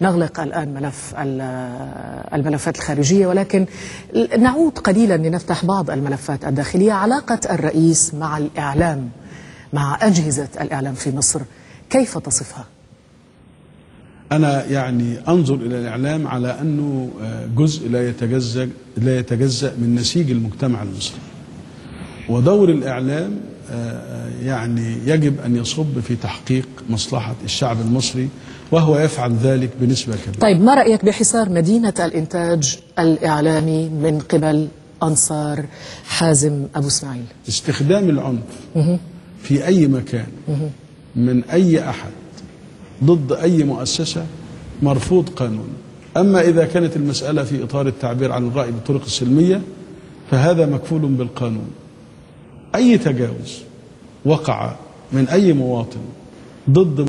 نغلق الآن ملف الملفات الخارجية، ولكن نعود قليلا لنفتح بعض الملفات الداخلية. علاقة الرئيس مع الإعلام، مع أجهزة الإعلام في مصر، كيف تصفها؟ أنا يعني أنظر إلى الإعلام على أنه جزء لا يتجزأ من نسيج المجتمع المصري، ودور الإعلام يعني يجب أن يصب في تحقيق مصلحة الشعب المصري، وهو يفعل ذلك بنسبة كبيرة. طيب، ما رأيك بحصار مدينة الإنتاج الإعلامي من قبل أنصار حازم أبو إسماعيل؟ استخدام العنف في أي مكان من أي أحد ضد أي مؤسسة مرفوض قانونا. أما إذا كانت المسألة في إطار التعبير عن الرأي بالطرق السلمية فهذا مكفول بالقانون. أي تجاوز وقع من أي مواطن ضد